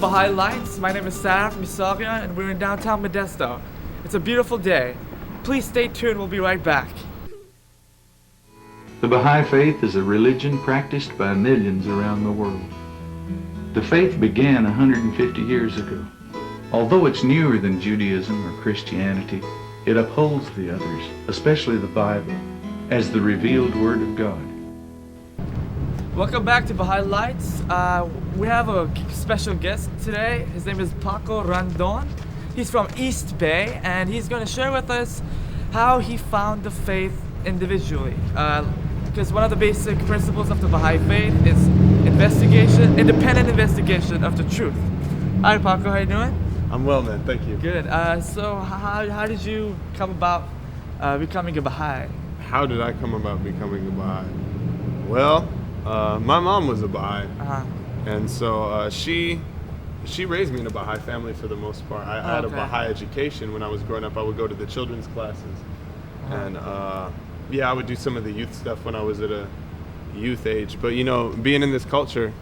Baha'i Lights. My name is Sarv and we're in Downtown Modesto. It's a beautiful day. Please stay tuned, we'll be right back. The Baha'i Faith is a religion practiced by millions around the world. The faith began 150 years ago. Although it's newer than Judaism or Christianity, it upholds the others, especially the Bible, as the revealed Word of God. Welcome back to Baha'i Lights. We have a special guest today. His name is Paco Randon. He's from East Bay, and he's going to share with us how he found the faith individually. Because one of the basic principles of the Baha'i Faith is independent investigation of the truth. Hi Paco, how you doing? I'm well, man. Thank you. Good. So how did you come about becoming a Baha'i? How did I come about becoming a Baha'i? Well, my mom was a Baha'i, and so she raised me in a Baha'i family for the most part. I had a Baha'i education when I was growing up. I would go to the children's classes, and I would do some of the youth stuff when I was at a youth age. But you know, being in this culture,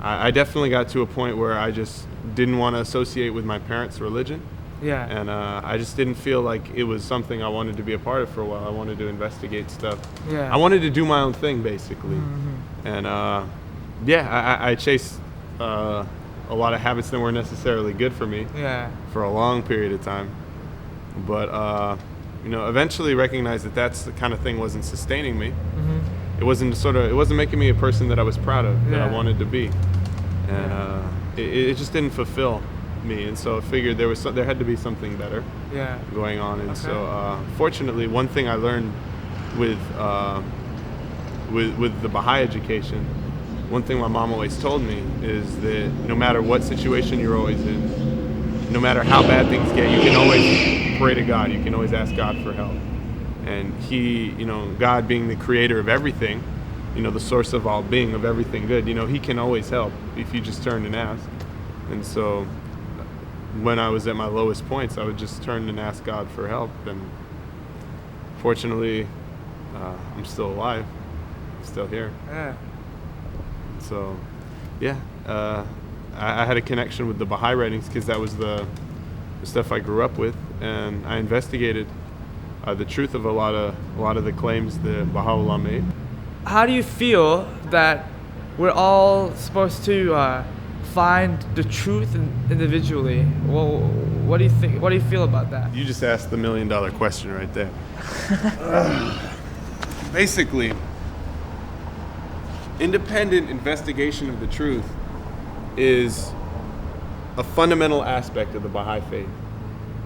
I definitely got to a point where I just didn't want to associate with my parents' religion. Yeah. And I just didn't feel like it was something I wanted to be a part of for a while. I wanted to investigate stuff. Yeah. I wanted to do my own thing, basically. Mm-hmm. And I chased a lot of habits that weren't necessarily good for me. Yeah. For a long period of time. But eventually recognized that that's the kind of thing wasn't sustaining me. Mm-hmm. It wasn't making me a person that I was proud of, that I wanted to be. And it just didn't fulfill me, and so I figured there had to be something better going on. And so fortunately, one thing I learned with the Baha'i education, one thing my mom always told me is that no matter what situation you're always in, no matter how bad things get, you can always pray to God. You can always ask God for help. And He, God being the creator of everything, the source of all being, of everything good, He can always help if you just turn and ask. And so when I was at my lowest points, I would just turn and ask God for help. And fortunately, I'm still alive. I'm still here. Yeah. So, I had a connection with the Baha'i writings because that was the stuff I grew up with, and I investigated the truth of a lot of the claims that Baha'u'llah made. How do you feel that we're all supposed to find the truth individually? Well, what do you think? What do you feel about that? You just asked the $1 million question right there. Basically, independent investigation of the truth is a fundamental aspect of the Baha'i Faith.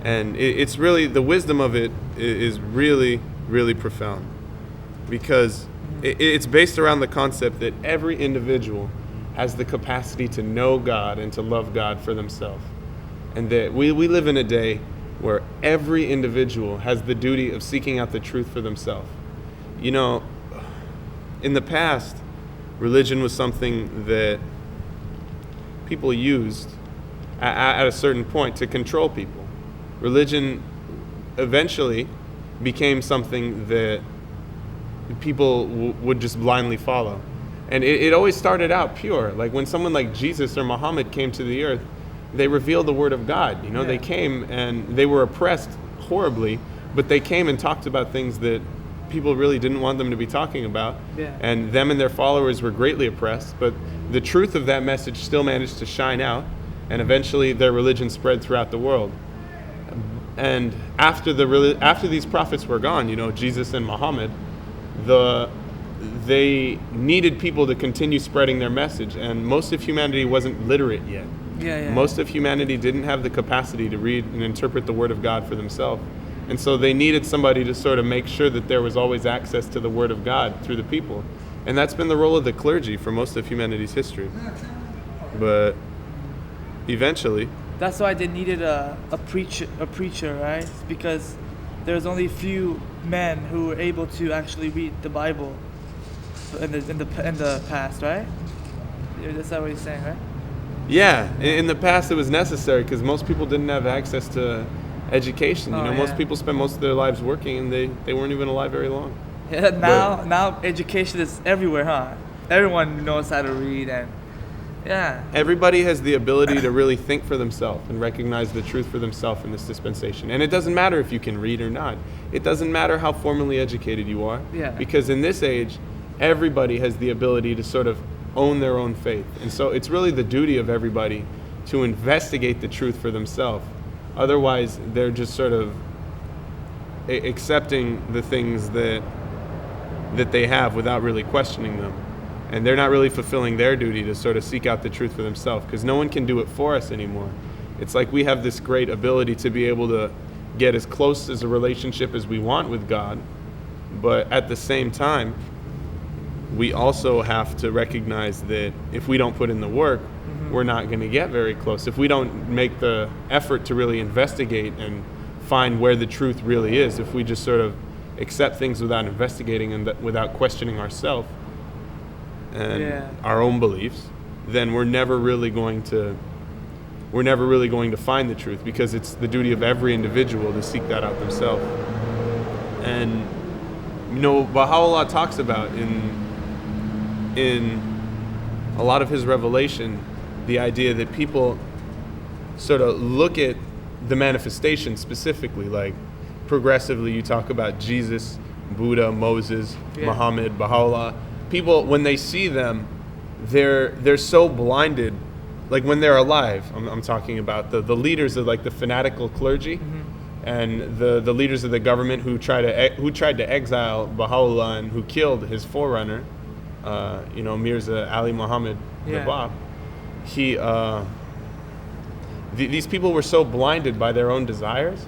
And it's really, the wisdom of it is really, really profound. Because it's based around the concept that every individual has the capacity to know God and to love God for themselves. And that we live in a day where every individual has the duty of seeking out the truth for themselves. In the past, religion was something that people used at a certain point to control people. Religion eventually became something that people would just blindly follow. And it always started out pure. Like when someone like Jesus or Muhammad came to the earth, they revealed the word of God. They came and they were oppressed horribly, but they came and talked about things that people really didn't want them to be talking about. Yeah. And them and their followers were greatly oppressed, but the truth of that message still managed to shine out, and eventually their religion spread throughout the world. And after these prophets were gone, Jesus and Muhammad, they needed people to continue spreading their message, and most of humanity wasn't literate yet. Most of humanity didn't have the capacity to read and interpret the Word of God for themselves. And so they needed somebody to sort of make sure that there was always access to the Word of God through the people. And that's been the role of the clergy for most of humanity's history. But eventually... That's why they needed a preacher, right? Because there's only a few men who were able to actually read the Bible in the past, right? That's what you're saying, right? Yeah, in the past it was necessary because most people didn't have access to education. Most people spend most of their lives working, and they weren't even alive very long. Yeah, now education is everywhere, huh? Everyone knows how to read, and Yeah. Everybody has the ability to really think for themselves and recognize the truth for themselves in this dispensation. And it doesn't matter if you can read or not. It doesn't matter how formally educated you are. Yeah. Because in this age, everybody has the ability to sort of own their own faith. And so it's really the duty of everybody to investigate the truth for themselves. Otherwise, they're just sort of accepting the things that they have without really questioning them. And they're not really fulfilling their duty to sort of seek out the truth for themselves, because no one can do it for us anymore. It's like we have this great ability to be able to get as close as a relationship as we want with God, but at the same time, we also have to recognize that if we don't put in the work, we're not going to get very close. If we don't make the effort to really investigate and find where the truth really is, if we just sort of accept things without investigating and without questioning ourselves and our own beliefs, then we're never really going to find the truth, because it's the duty of every individual to seek that out themselves. And Baha'u'llah talks about in a lot of his revelation the idea that people sort of look at the manifestation specifically, like progressively you talk about Jesus, Buddha, Moses, Muhammad, Baha'u'llah. People, when they see them, they're so blinded, like when they're alive. I'm talking about the leaders of like the fanatical clergy, and the leaders of the government who tried to exile Baha'u'llah and who killed his forerunner, Mirza Ali Muhammad Nawab. These people were so blinded by their own desires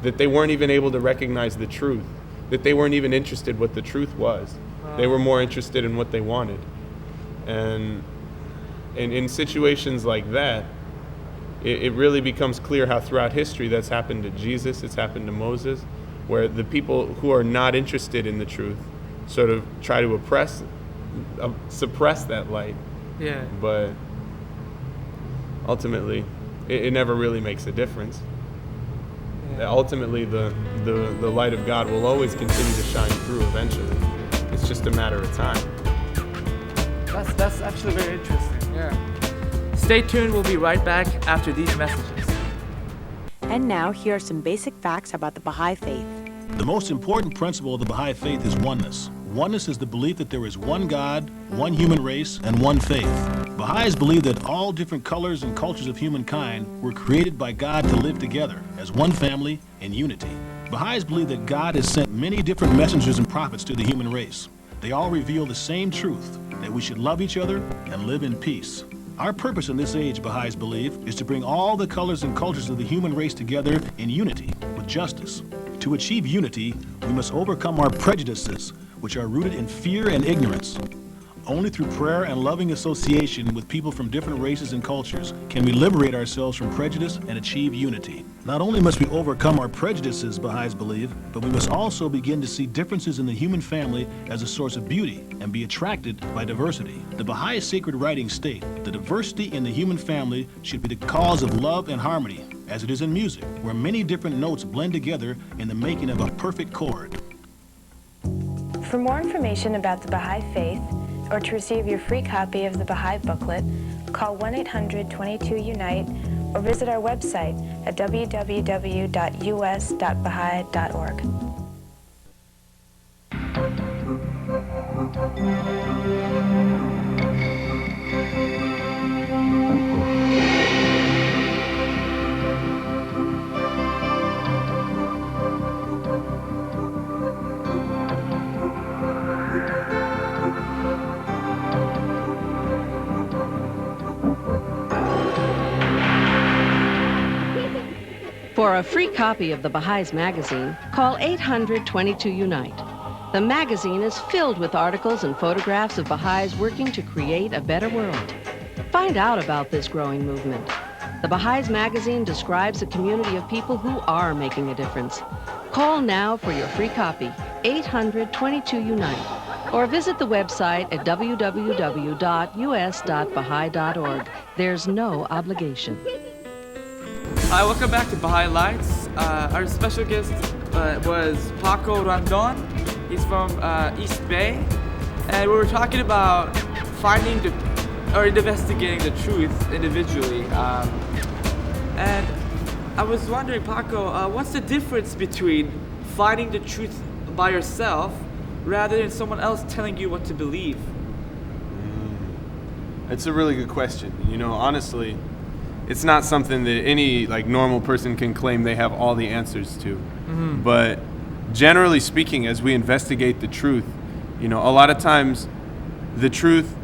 that they weren't even able to recognize the truth, that they weren't even interested what the truth was. They were more interested in what they wanted. And in situations like that, it really becomes clear how throughout history that's happened to Jesus, it's happened to Moses, where the people who are not interested in the truth sort of try to suppress that light. Yeah. But ultimately, it never really makes a difference. Yeah. Ultimately, the light of God will always continue to shine through eventually. It's just a matter of time. That's actually very interesting. Yeah. Stay tuned. We'll be right back after these messages. And now, here are some basic facts about the Baha'i Faith. The most important principle of the Baha'i Faith is oneness. Oneness is the belief that there is one God, one human race, and one faith. Baha'is believe that all different colors and cultures of humankind were created by God to live together as one family in unity. Baha'is believe that God has sent many different messengers and prophets to the human race. They all reveal the same truth, that we should love each other and live in peace. Our purpose in this age, Baha'is believe, is to bring all the colors and cultures of the human race together in unity with justice. To achieve unity, we must overcome our prejudices, which are rooted in fear and ignorance. Only through prayer and loving association with people from different races and cultures can we liberate ourselves from prejudice and achieve unity. Not only must we overcome our prejudices, Baha'is believe, but we must also begin to see differences in the human family as a source of beauty and be attracted by diversity. The Baha'i sacred writings state the diversity in the human family should be the cause of love and harmony, as it is in music, where many different notes blend together in the making of a perfect chord. For more information about the Baha'i Faith, or to receive your free copy of the Baha'i booklet, call 1-800-22-UNITE or visit our website at www.us.bahai.org. For a free copy of the Bahai's magazine, call 800-22-UNITE. The magazine is filled with articles and photographs of Baha'is working to create a better world. Find out about this growing movement. The Bahai's magazine describes a community of people who are making a difference. Call now for your free copy, 800-22-UNITE, or visit the website at www.us.bahai.org. There's no obligation. Hi, welcome back to Baha'i Lights. Our special guest was Paco Randon. He's from East Bay, and we were talking about finding the or investigating the truth individually. And I was wondering, Paco, what's the difference between finding the truth by yourself rather than someone else telling you what to believe? It's a really good question. You know, honestly, it's not something that any like normal person can claim they have all the answers to. Mm-hmm. But generally speaking, as we investigate the truth, you know, a lot of times the truth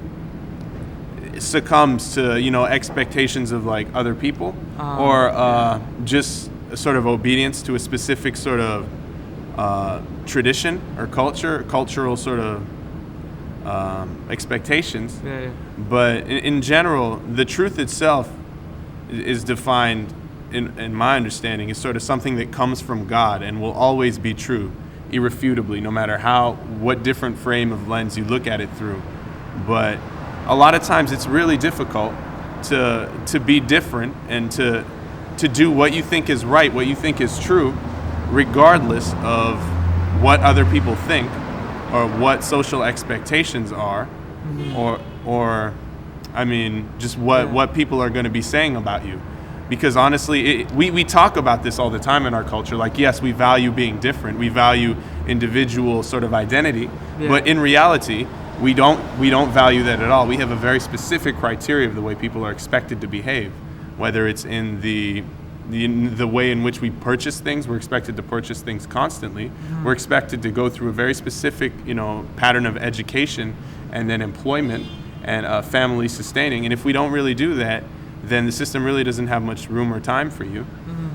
succumbs to, you know, expectations of like other people or just a sort of obedience to a specific sort of tradition or cultural sort of expectations. Yeah. But in general, the truth itself is defined, in my understanding, as sort of something that comes from God and will always be true, irrefutably, no matter what different frame of lens you look at it through. But a lot of times it's really difficult to be different and to do what you think is right, what you think is true, regardless of what other people think or what social expectations are, or I mean, just what people are going to be saying about you. Because honestly, we talk about this all the time in our culture. Like, yes, we value being different. We value individual sort of identity. Yeah. But in reality, we don't value that at all. We have a very specific criteria of the way people are expected to behave, whether it's in the way in which we purchase things. We're expected to purchase things constantly. We're expected to go through a very specific, you know, pattern of education and then employment and family sustaining. And if we don't really do that, then the system really doesn't have much room or time for you.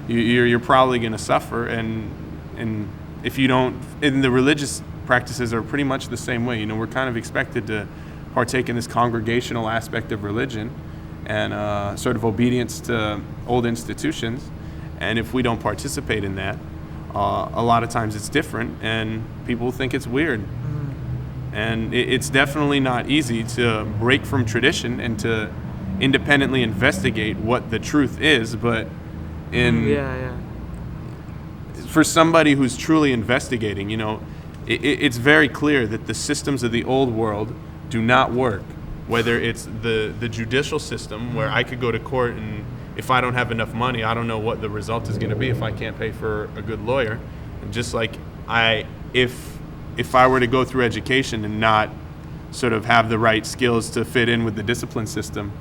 You're probably going to suffer. And if you don't, and the religious practices are pretty much the same way. You know, we're kind of expected to partake in this congregational aspect of religion and sort of obedience to old institutions. And if we don't participate in that, a lot of times it's different and people think it's weird. And it's definitely not easy to break from tradition and to independently investigate what the truth is. But for somebody who's truly investigating, you know, it's very clear that the systems of the old world do not work. Whether it's the judicial system, where I could go to court and if I don't have enough money, I don't know what the result is going to be if I can't pay for a good lawyer. And just like if I were to go through education and not sort of have the right skills to fit in with the discipline system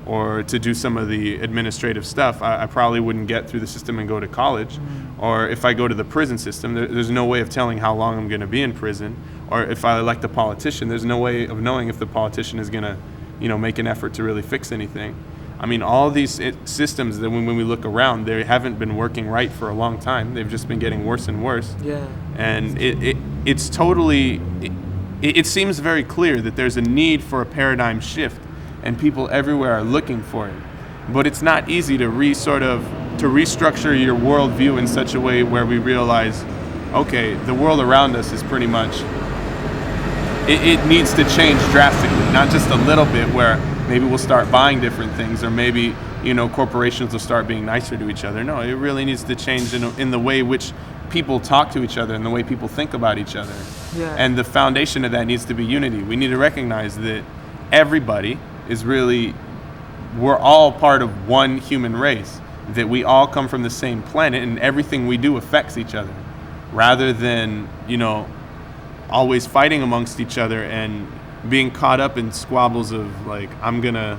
or to do some of the administrative stuff, I probably wouldn't get through the system and go to college. Or if I go to the prison system, there's no way of telling how long I'm going to be in prison. Or if I elect a politician, there's no way of knowing if the politician is going to, you know, make an effort to really fix anything. I mean, all these systems that when we look around, they haven't been working right for a long time. They've just been getting worse and worse. Yeah. And it's totally, it seems very clear that there's a need for a paradigm shift, and people everywhere are looking for it. But it's not easy to restructure your worldview in such a way where we realize, okay, the world around us is pretty much, it needs to change drastically, not just a little bit where maybe we'll start buying different things or maybe, you know, corporations will start being nicer to each other. No, it really needs to change in the way which people talk to each other and the way people think about each other. Yeah. And the foundation of that needs to be unity. We need to recognize that everybody is really, we're all part of one human race, that we all come from the same planet and everything we do affects each other, rather than, you know, always fighting amongst each other and being caught up in squabbles of like, I'm gonna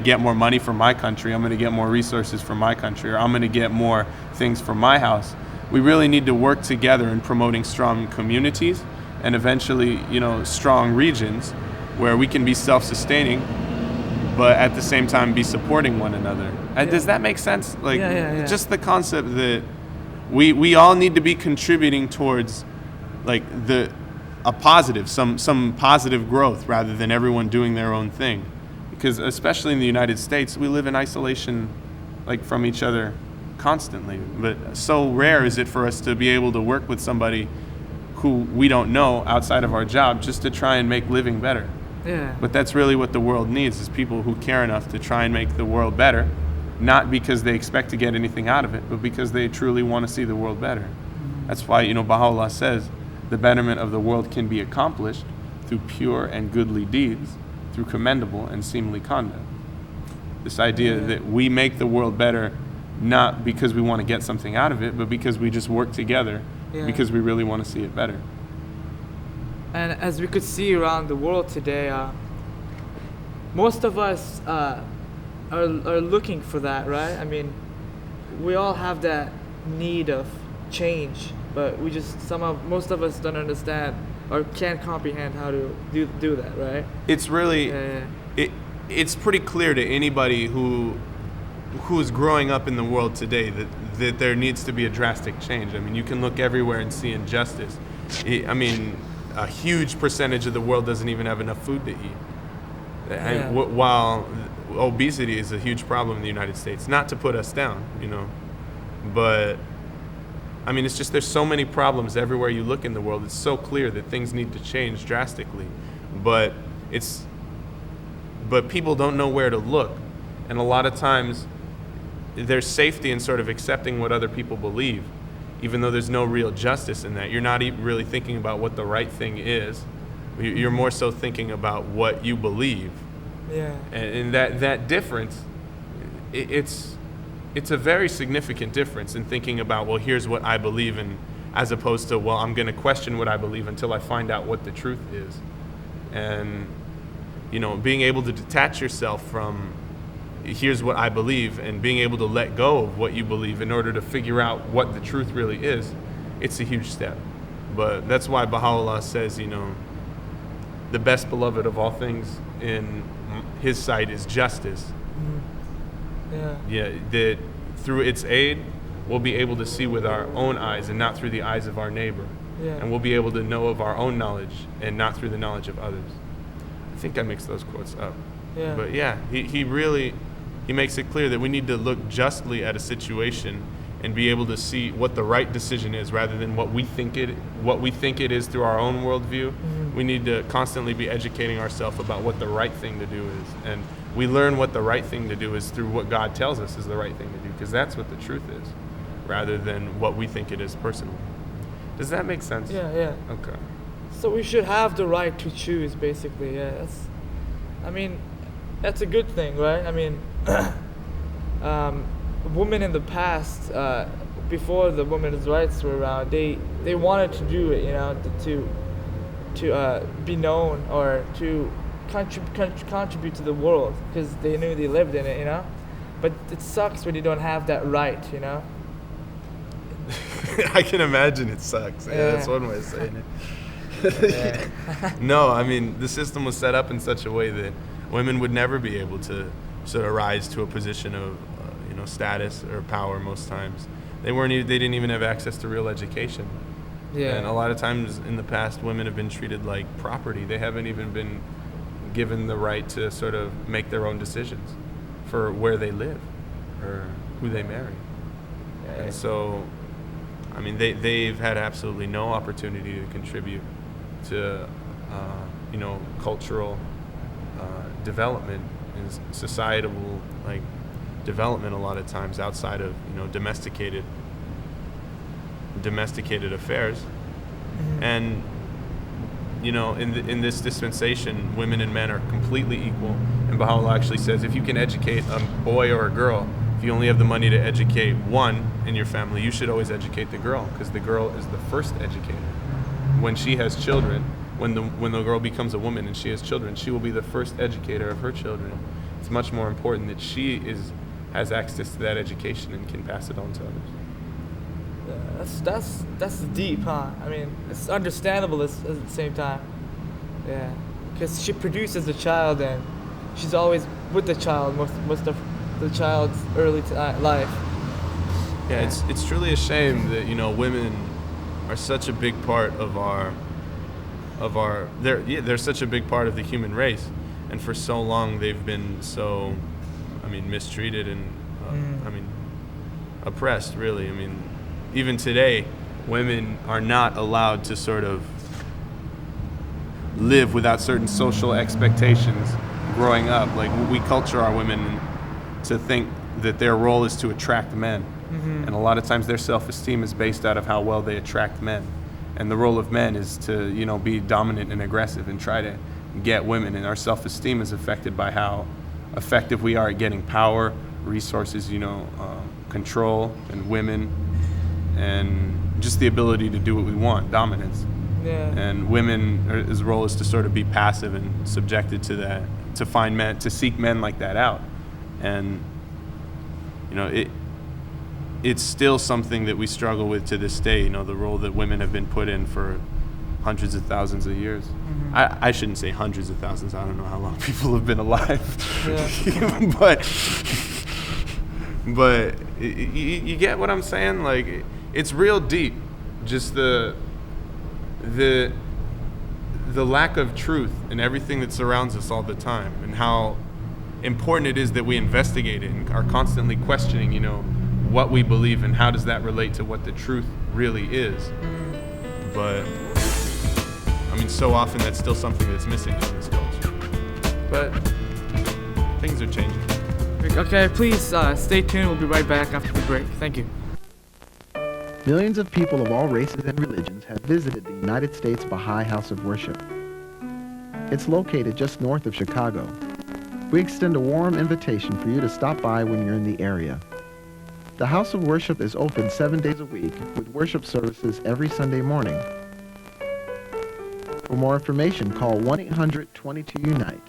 get more money for my country, I'm gonna get more resources for my country, or I'm gonna get more things for my house. We really need to work together in promoting strong communities and eventually, you know, strong regions where we can be self-sustaining, but at the same time be supporting one another. Does that make sense? Like, just the concept that we all need to be contributing towards like a positive, some positive growth rather than everyone doing their own thing. Because especially in the United States, we live in isolation like from each other constantly. But so rare is it for us to be able to work with somebody who we don't know outside of our job just to try and make living better. Yeah. But that's really what the world needs, is people who care enough to try and make the world better, not because they expect to get anything out of it, but because they truly want to see the world better. That's why, you know, Baha'u'llah says the betterment of the world can be accomplished through pure and goodly deeds, through commendable and seemly conduct. This idea that we make the world better not because we want to get something out of it, but because we just work together because we really want to see it better. And as we could see around the world today, most of us are looking for that, right? I mean, we all have that need of change, but most of us don't understand or can't comprehend how to do that, right? It's really, it's pretty clear to anybody who's growing up in the world today that there needs to be a drastic change. I mean, you can look everywhere and see injustice. I mean, a huge percentage of the world doesn't even have enough food to eat. And while obesity is a huge problem in the United States, not to put us down, but I mean, it's just there's so many problems everywhere you look in the world. It's so clear that things need to change drastically, but people don't know where to look, and a lot of times there's safety in sort of accepting what other people believe, even though there's no real justice in that. You're not even really thinking about what the right thing is. You're more so thinking about what you believe. Yeah. And that difference, it's a very significant difference in thinking about, well, here's what I believe in, as opposed to, well, I'm going to question what I believe until I find out what the truth is. And, being able to detach yourself from, here's what I believe, and being able to let go of what you believe in order to figure out what the truth really is, it's a huge step. But that's why Baha'u'llah says, the best beloved of all things in his sight is justice. That through its aid, we'll be able to see with our own eyes and not through the eyes of our neighbor. And we'll be able to know of our own knowledge and not through the knowledge of others. I think I mixed those quotes up. But he makes it clear that we need to look justly at a situation and be able to see what the right decision is rather than what we think it is through our own worldview. We need to constantly be educating ourselves about what the right thing to do is. And we learn what the right thing to do is through what God tells us is the right thing to do, because that's what the truth is, rather than what we think it is personally. Does that make sense? Yeah. Okay. So we should have the right to choose, basically. That's a good thing, right? I mean, women in the past, before the women's rights were around, they wanted to do it, to be known or to contribute to the world because they knew they lived in it, But it sucks when you don't have that right, I can imagine it sucks. Yeah, that's one way of saying it. No, I mean, the system was set up in such a way that women would never be able to sort of rise to a position of status or power most times. They didn't even have access to real education. And a lot of times in the past, women have been treated like property. They haven't even been given the right to sort of make their own decisions for where they live or who they marry. And so, I mean, they've had absolutely no opportunity to contribute to, cultural development and societal, development a lot of times outside of, domesticated affairs. And, in this dispensation, women and men are completely equal. And Baha'u'llah actually says, if you can educate a boy or a girl, if you only have the money to educate one in your family, you should always educate the girl, because the girl is the first educator. When she has children, when the girl becomes a woman and she has children, she will be the first educator of her children. It's much more important that she has access to that education and can pass it on to others. Yeah, that's deep, huh? I mean, it's understandable at the same time. Yeah, because she produces the child and she's always with the child most of the child's early life. Yeah, it's truly a shame that women are such a big part they're such a big part of the human race, and for so long they've been so, mistreated and oppressed. Really, even today, women are not allowed to sort of live without certain social expectations growing up. We culture our women to think that their role is to attract men. And a lot of times their self-esteem is based out of how well they attract men. And the role of men is to, be dominant and aggressive and try to get women, and our self-esteem is affected by how effective we are at getting power, resources, control, and women, and just the ability to do what we want, dominance. Yeah. And women's role is to sort of be passive and subjected to that, to seek men like that out. And it's still something that we struggle with to this day, the role that women have been put in for hundreds of thousands of years. Mm-hmm. I shouldn't say hundreds of thousands. I don't know how long people have been alive. Yeah. but you get what I'm saying? Like, it's real deep. Just the lack of truth in everything that surrounds us all the time, and how important it is that we investigate it and are constantly questioning, what we believe and how does that relate to what the truth really is. But so often that's still something that's missing from this culture. But things are changing. Okay, please stay tuned. We'll be right back after the break. Thank you. Millions of people of all races and religions have visited the United States Baha'i House of Worship. It's located just north of Chicago. We extend a warm invitation for you to stop by when you're in the area. The House of Worship is open 7 days a week with worship services every Sunday morning. For more information, call 1-800-22-UNITE.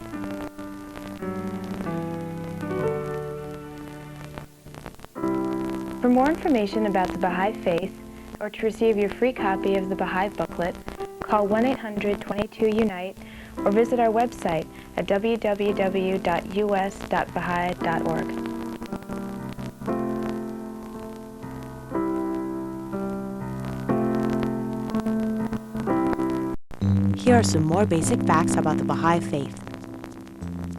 For more information about the Baha'i Faith, or to receive your free copy of the Baha'i booklet, call 1-800-22-UNITE or visit our website at www.us.bahai.org. Here are some more basic facts about the Baha'i Faith.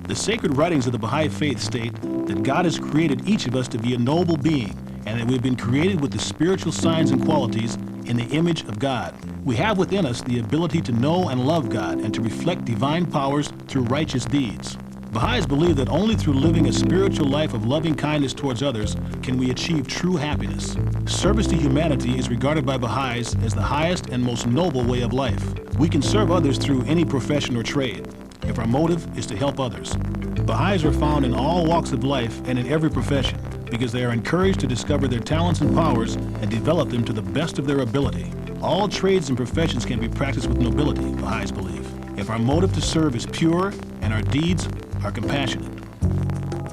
The sacred writings of the Baha'i Faith state that God has created each of us to be a noble being, and that we've been created with the spiritual signs and qualities in the image of God. We have within us the ability to know and love God and to reflect divine powers through righteous deeds. Baha'is believe that only through living a spiritual life of loving kindness towards others can we achieve true happiness. Service to humanity is regarded by Baha'is as the highest and most noble way of life. We can serve others through any profession or trade, if our motive is to help others. Baha'is are found in all walks of life and in every profession because they are encouraged to discover their talents and powers and develop them to the best of their ability. All trades and professions can be practiced with nobility, Baha'is believe, if our motive to serve is pure and our deeds are compassionate.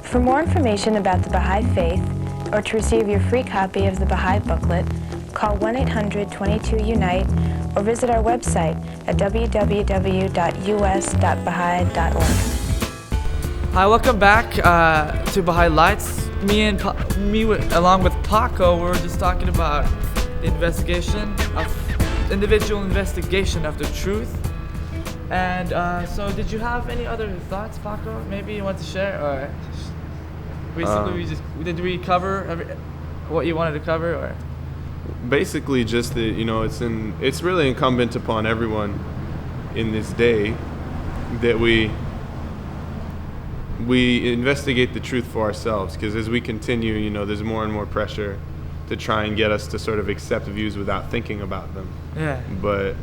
For more information about the Baha'i Faith, or to receive your free copy of the Baha'i booklet, call 1-800-22-UNITE or visit our website at www.us.bahai.org. Hi, welcome back to Baha'i Lights. Me along with Paco, we're just talking about the individual investigation of the truth. And so did you have any other thoughts, Paco? Maybe you want to share? Or basically, did we cover what you wanted to cover? Or basically just that, it's really incumbent upon everyone in this day that we investigate the truth for ourselves, because as we continue, there's more and more pressure to try and get us to sort of accept views without thinking about them. Yeah. But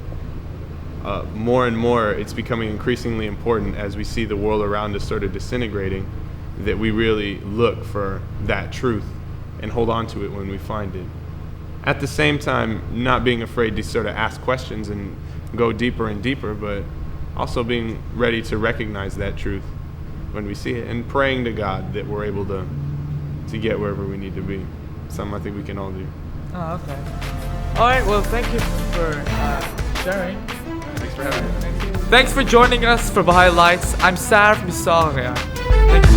more and more, it's becoming increasingly important as we see the world around us sort of disintegrating, that we really look for that truth and hold on to it when we find it. At the same time, not being afraid to sort of ask questions and go deeper and deeper, but also being ready to recognize that truth when we see it, and praying to God that we're able to get wherever we need to be. Something I think we can all do. Oh, okay. All right, well, thank you for sharing. Thanks for having me. Thanks for joining us for Baha'i Lights. I'm Sarv and Paco. Thank you.